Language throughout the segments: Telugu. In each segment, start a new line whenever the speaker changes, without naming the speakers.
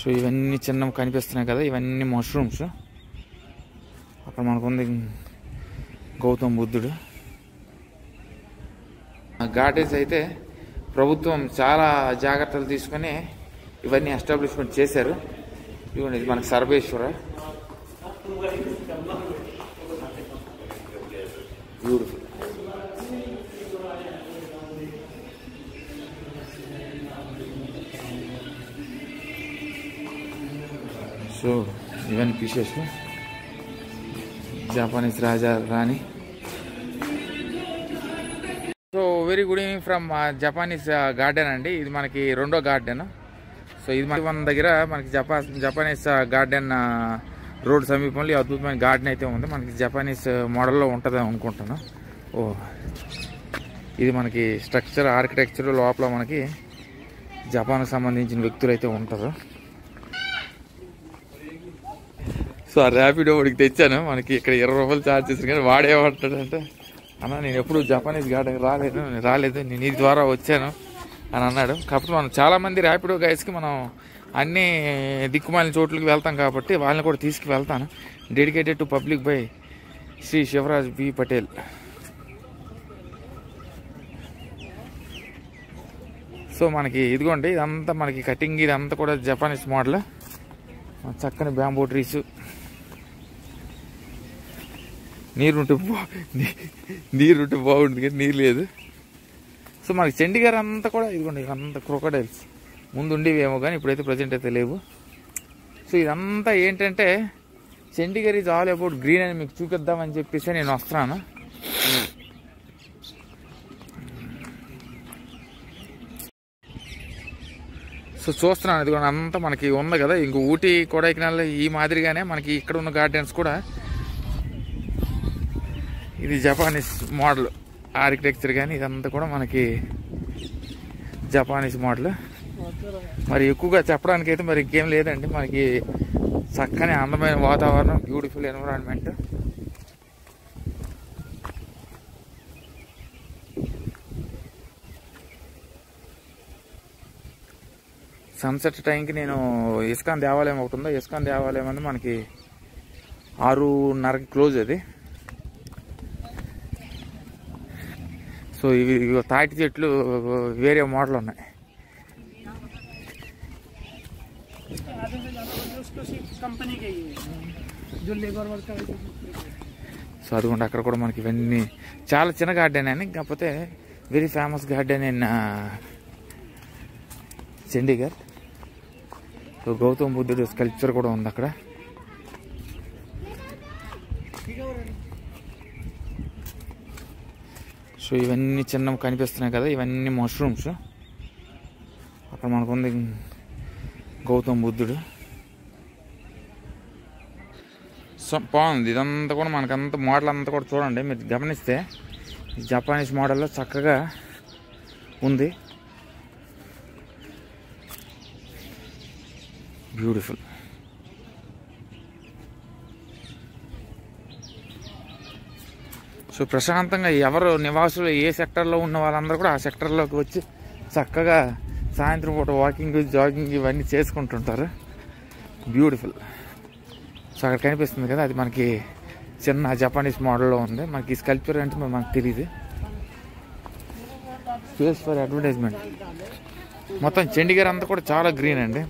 సో ఇవన్నీ చిన్నవి కనిపిస్తున్నాయి కదా, ఇవన్నీ మష్రూమ్స్. అక్కడ మనకుంది గౌతమ్ బుద్ధుడు. గార్డెన్స్ అయితే ప్రభుత్వం చాలా జాగ్రత్తలు తీసుకొని ఇవన్నీ ఎస్టాబ్లిష్మెంట్ చేశారు. ఇవన్నీ ఇది మనకి సర్వేశ్వర, బ్యూటిఫుల్. సో ఇవన్నీ pieces Japanese Raja Rani. So very good evening from Japanese garden అండి. ఇది మనకి రెండో గార్డెన్. సో ఇది మన దగ్గర మనకి జపానీస్ గార్డెన్ రోడ్ సమీపంలో అద్భుతమైన గార్డెన్ అయితే ఉంది. మనకి జపానీస్ మోడల్లో ఉంటుంది అనుకుంటాను. ఇది మనకి స్ట్రక్చర్ ఆర్కిటెక్చర్ లోపల మనకి జపాన్కి సంబంధించిన వ్యక్తులు అయితే ఉంటారు. సో ఆ ర్యాపిడో వాడికి తెచ్చాను. మనకి ఇక్కడ 20 రూపాయలు ఛార్జ్ చేశారు, కానీ వాడేమంటాడంటే, అన్న నేను ఎప్పుడు జపానీస్ గార్డెన్ రాలేదు, నేను ఈ ద్వారా వచ్చాను అని అన్నాడు. కాకపోతే మనం చాలామంది ర్యాపిడో గైడ్స్కి మనం అన్ని దిక్కుమాలిన చోట్లకి వెళ్తాం కాబట్టి వాళ్ళని కూడా తీసుకువెళ్తాను. Dedicated to public by Shri Shivraj B Patel. So మనకి ఇదిగోండి, ఇదంతా మనకి కటింగ్, ఇదంతా కూడా జపానీస్ మోడల్. చక్కని బ్యాంబూ ట్రీస్, నీరుంటే బాగుంటుంది కానీ నీరు లేదు. సో మనకి చండీగఢ్ అంతా కూడా ఇదిగోండి, అంత క్రొకడైల్స్ ముందు ఉండేవేమో కానీ ఇప్పుడైతే ప్రజెంట్ అయితే లేవు. సో ఇదంతా ఏంటంటే Chandigarh is all about green అని మీకు చూపిద్దామని చెప్పేసి నేను వస్తున్నాను. సో చూస్తున్నాను, ఇదిగోండి అంతా మనకి ఉంది కదా. ఇంక ఊటీ కొడైకెనాల్ ఈ మాదిరిగానే మనకి ఇక్కడ ఉన్న గార్డెన్స్ కూడా ఇది జపానీస్ మోడల్ ఆర్కిటెక్చర్, కానీ ఇదంతా కూడా మనకి జపానీస్ మోడల్. మరి ఎక్కువగా చెప్పడానికి అయితే మరి ఇంకేం లేదండి. మనకి చక్కని అందమైన వాతావరణం, బ్యూటిఫుల్ ఎన్విరాన్మెంట్. సన్సెట్ టైంకి నేను ఇస్కాన్ దేవాలయం ఒకటి ఉందో, ఇస్కాన్ దేవాలయం అనేది మనకి 6:30కి క్లోజ్ అది. సో ఇవి తాటి చెట్లు వేరే మోడల్ ఉన్నాయి. సో అదిగోండి అక్కడ కూడా మనకి ఇవన్నీ చాలా చిన్న గార్డెన్ అని, కాకపోతే very famous garden in Chandigarh. So Gautam బుద్ధుడు స్కల్ప్చర్ కూడా ఉంది అక్కడ. సో ఇవన్నీ చిన్నవి కనిపిస్తున్నాయి కదా, ఇవన్నీ మష్రూమ్స్. అక్కడ మనకుంది గౌతమ్ బుద్ధుడు. సో బాగుంది ఇదంతా కూడా, మనకంతా మోడల్ అంతా కూడా చూడండి. మీరు గమనిస్తే జపానీస్ మోడల్లో చక్కగా ఉంది, బ్యూటిఫుల్. సో ప్రశాంతంగా ఎవరు నివాసులు ఏ సెక్టర్లో ఉన్న వాళ్ళందరూ కూడా ఆ సెక్టర్లోకి వచ్చి చక్కగా సాయంత్రం పూట వాకింగ్, జాగింగ్ ఇవన్నీ చేసుకుంటుంటారు. బ్యూటిఫుల్. సో అక్కడ కనిపిస్తుంది కదా, అది మనకి చిన్న జపానీస్ మోడల్లో ఉంది. మనకి స్కల్ప్చర్ అంటే మనకు తెలియదు. Space for advertisement. మొత్తం చండీగఢ్ అంతా కూడా చాలా గ్రీన్ అండి.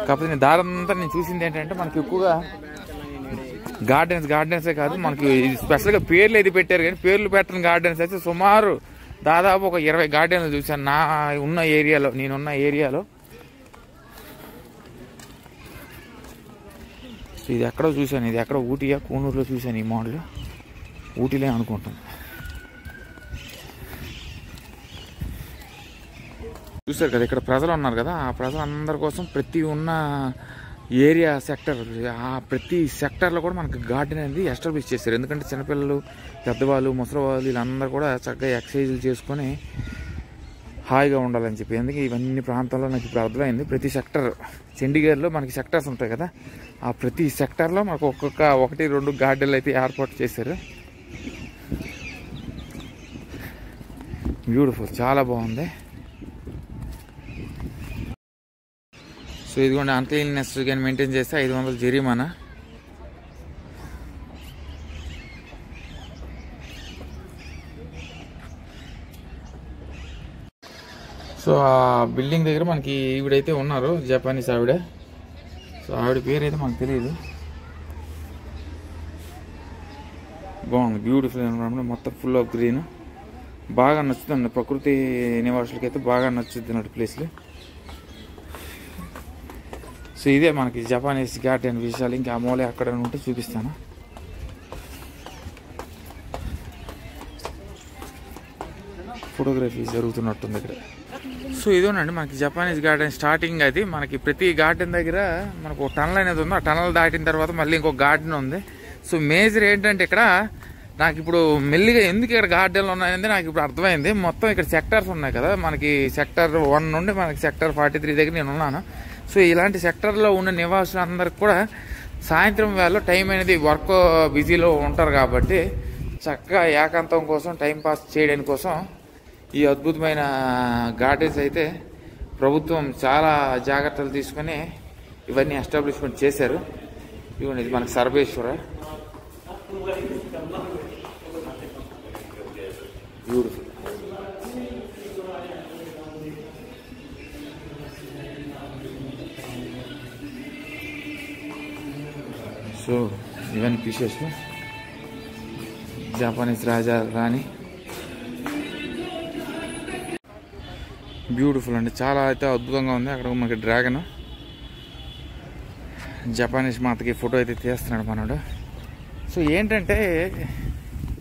కాకపోతే నేను దారంతా నేను చూసింది ఏంటంటే మనకి ఎక్కువగా గార్డెన్సే కాదు, మనకి స్పెషల్గా పేర్లు ఏది పెట్టారు కానీ పేర్లు పెట్టిన గార్డెన్స్ అయితే సుమారు దాదాపు ఒక 20 గార్డెన్లు చూశాను నేనున్న ఏరియాలో. ఇది ఎక్కడో చూశాను, ఇది ఎక్కడో ఊటీయా కూనూరులో చూశాను. ఈ మోడల్ ఊటీలే అనుకుంటాను. చూసారు కదా ఇక్కడ ప్రజలు ఉన్నారు కదా, ఆ ప్రజలందరి కోసం ప్రతి ఉన్న ఏరియా సెక్టర్, ఆ ప్రతి సెక్టర్లో కూడా మనకు గార్డెన్ అనేది ఎస్టాబ్లిష్ చేశారు. ఎందుకంటే చిన్నపిల్లలు, పెద్దవాళ్ళు, ముసలివాళ్ళు వీళ్ళందరూ కూడా చక్కగా ఎక్సర్సైజులు చేసుకొని హాయిగా ఉండాలని చెప్పి. అందుకే ఇవన్నీ ప్రాంతాల్లో నాకు ఇప్పుడు అర్థమైంది. ప్రతి సెక్టర్ చండీగఢ్లో మనకి సెక్టర్స్ ఉంటాయి కదా, ఆ ప్రతి సెక్టర్లో మనకు 1-2 గార్డెన్లు అయితే ఏర్పాటు చేశారు. బ్యూటిఫుల్, చాలా బాగుంది. సో ఇదిగోండి, అన్క్లీన్నెస్ కానీ మెయింటైన్ చేస్తే 500 జరిమానా. సో ఆ బిల్డింగ్ దగ్గర మనకి ఈవిడైతే ఉన్నారు, జపానీస్ ఆవిడ. సో ఆవిడ పేరు అయితే మనకు తెలియదు. బాగుంది, బ్యూటిఫుల్ ఎన్విరాన్మెంట్, మొత్తం ఫుల్ ఆఫ్ గ్రీన్. బాగా నచ్చుతుంది ప్రకృతి నివాసులకైతే, బాగా నచ్చుతుంది అన్నట్టు ప్లేస్లు. సో ఇదే మనకి జపానీస్ గార్డెన్ విషయాలు. ఇంకా ఆ మూలే అక్కడ ఉంటే చూపిస్తాను. ఫోటోగ్రఫీ జరుగుతున్నట్టుంది ఇక్కడ. సో ఇదేనండి మనకి జపానీస్ గార్డెన్ స్టార్టింగ్. అది మనకి ప్రతి గార్డెన్ దగ్గర మనకు ఒక టనల్ అనేది ఉంది. ఆ టనల్ దాటిన తర్వాత మళ్ళీ ఇంకొక గార్డెన్ ఉంది. సో మేజర్ ఏంటంటే ఇక్కడ నాకు ఇప్పుడు మెల్లిగా ఎందుకు ఇక్కడ గార్డెన్లు ఉన్నాయంటే నాకు ఇప్పుడు అర్థమైంది. మొత్తం ఇక్కడ సెక్టర్స్ ఉన్నాయి కదా, మనకి సెక్టర్ 1 నుండి మనకి సెక్టర్ 43 దగ్గర నేను ఉన్నాను. సో ఇలాంటి సెక్టర్లో ఉన్న నివాసులందరికీ కూడా సాయంత్రం వేళలో టైం అనేది వర్క్ బిజీలో ఉంటారు కాబట్టి చక్కగా ఏకాంతం కోసం, టైంపాస్ చేయడానికి కోసం ఈ అద్భుతమైన గార్డెన్స్ అయితే ప్రభుత్వం చాలా జాగ్రత్తలు తీసుకొని ఇవన్నీ ఎస్టాబ్లిష్మెంట్ చేశారు. ఇవన్నీ ఇది మనకి సర్వేశ్వర, బ్యూటిఫుల్. సో ఇవన్నీ పీసెస్ జపానీస్ రాజా రాణి, బ్యూటిఫుల్ అండి, చాలా అయితే అద్భుతంగా ఉంది. అక్కడ మనకి డ్రాగన్, జపానీస్ మాతకి ఫోటో అయితే తీస్తున్నాడు మనోడు. సో ఏంటంటే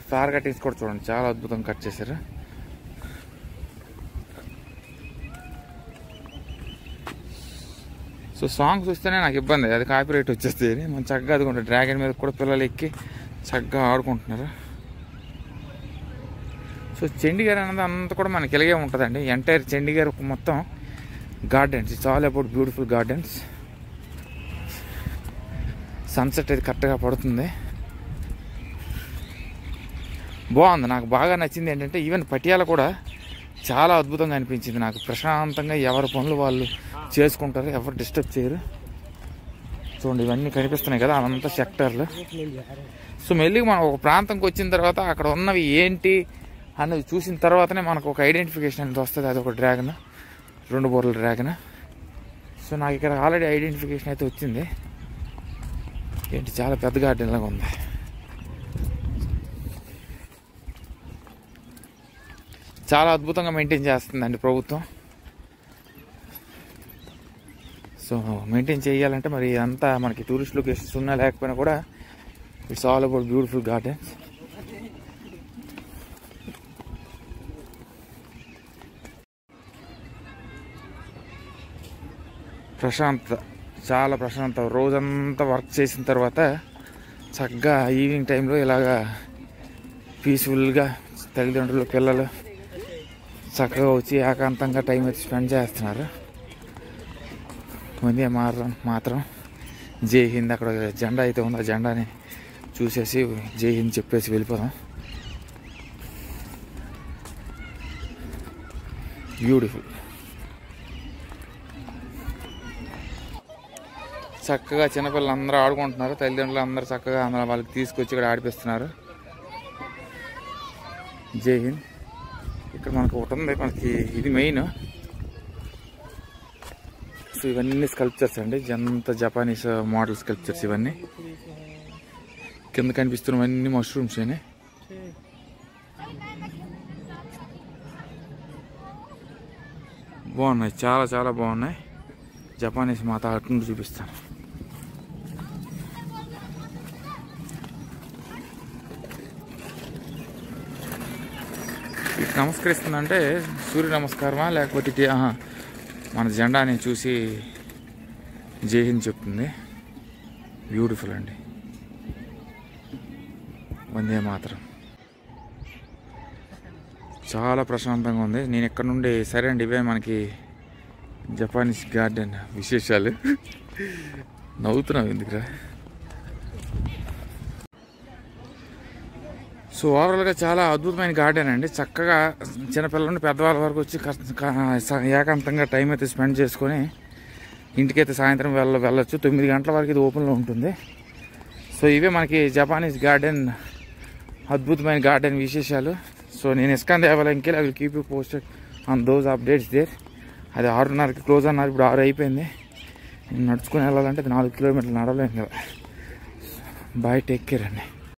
ఫ్లవర్ కటింగ్స్ కూడా చూడండి, చాలా అద్భుతంగా కట్ చేశారు. సో సాంగ్స్ వస్తేనే నాకు ఇబ్బంది, అది కాపీరైట్ వచ్చేస్తుంది. మనం చక్కగా అదిగోండి డ్రాగన్ మీద కూడా పిల్లలు ఎక్కి చక్కగా ఆడుకుంటున్నారు. సో చండీగఢ్ అనేది అంతా కూడా మనకి ఇలాగే ఉంటుందండి. ఎంటైర్ చండీగఢ్ మొత్తం gardens, it's all about beautiful gardens. Sunset అయితే కరెక్ట్గా పడుతుంది, బాగుంది. నాకు బాగా నచ్చింది ఏంటంటే ఈవెన్ పటియాల కూడా చాలా అద్భుతంగా అనిపించింది నాకు. ప్రశాంతంగా ఎవరి పనులు వాళ్ళు చేసుకుంటారు, ఎవరు డిస్టర్బ్ చేయరు. చూడండి ఇవన్నీ కనిపిస్తున్నాయి కదా, అదంతా సెక్టర్లు. సో మెల్లిగా మనం ఒక ప్రాంతంకి వచ్చిన తర్వాత అక్కడ ఉన్నవి ఏంటి అన్నది చూసిన తర్వాతనే మనకు ఒక ఐడెంటిఫికేషన్ అనేది వస్తుంది. అది ఒక డ్రాగన్, 2 బోర్ల డ్రాగన్. సో నాకు ఇక్కడ ఆల్రెడీ ఐడెంటిఫికేషన్ అయితే వచ్చింది. ఏంటి చాలా పెద్ద గార్డెన్ లాగా ఉంది. చాలా అద్భుతంగా మెయింటైన్ చేస్తుందండి ప్రభుత్వం. సో మెయింటైన్ చేయాలంటే మరి అంతా మనకి టూరిస్ట్ లొకేషన్స్ ఉన్నా లేకపోయినా కూడా it's all about beautiful gardens. ప్రశాంతత, చాలా ప్రశాంతత. రోజంతా వర్క్ చేసిన తర్వాత చక్కగా ఈవినింగ్ టైంలో ఇలాగా పీస్ఫుల్గా తల్లిదండ్రులు పిల్లలు చక్కగా వచ్చి ఏకాంతంగా టైం అయితే స్పెండ్ చేస్తున్నారు. వందే మాత్రం జై హింద్, అక్కడ జెండా అయితే ఉంది, ఆ జెండాని చూసేసి జై హింద్ చెప్పేసి వెళ్ళిపోదాం. బ్యూటిఫుల్. చక్కగా చిన్నపిల్లలు అందరూ ఆడుకుంటున్నారు, తల్లిదండ్రులు అందరూ చక్కగా అందరూ వాళ్ళకి తీసుకొచ్చి ఇక్కడ ఆడిపిస్తున్నారు. జై హింద్. ఇక్కడ మనకు ఒకటి ఉంది, మనకి ఇది మెయిన్. సో ఇవన్నీ స్కల్ప్చర్స్ అండి, అంతా జపానీస్ మోడల్ స్కల్ప్చర్స్. ఇవన్నీ కింద కనిపిస్తున్నవన్నీ మష్రూమ్స్ అని. బాగున్నాయి, చాలా చాలా బాగున్నాయి. జపానీస్ మాత అటు నుండి చూపిస్తాను. నమస్కరిస్తుందంటే సూర్య నమస్కారమా లేకపోతే మన జెండాని చూసి జై హింద్ చెప్తుంది. బ్యూటిఫుల్ అండి, వందే మాతరం. చాలా ప్రశాంతంగా ఉంది. నేను ఇక్కడ నుండి సరే అండి, ఇవే మనకి జపానీస్ గార్డెన్ విశేషాలు. నవ్వుతున్నావు ఎందుకురా? సో ఓవరాల్గా చాలా అద్భుతమైన గార్డెన్ అండి. చక్కగా చిన్నపిల్లల నుండి పెద్దవాళ్ళ వరకు వచ్చి ఏకాంతంగా టైం అయితే స్పెండ్ చేసుకొని ఇంటికైతే సాయంత్రం వెళ్ళొచ్చు. 9 గంటల వరకు ఇది ఓపెన్లో ఉంటుంది. సో ఇవే మనకి జపానీస్ గార్డెన్ అద్భుతమైన గార్డెన్ విశేషాలు. సో నేను ఇస్కాన్ దేవాలయంకి I will keep you posted on those updates there. అది 6:30కి క్లోజ్ అన్నారు, ఇప్పుడు 6 అయిపోయింది. నేను నడుచుకుని వెళ్ళాలంటే 4 కిలోమీటర్లు నడవలేను కదా. బాయ్, టేక్ కేర్ అండి.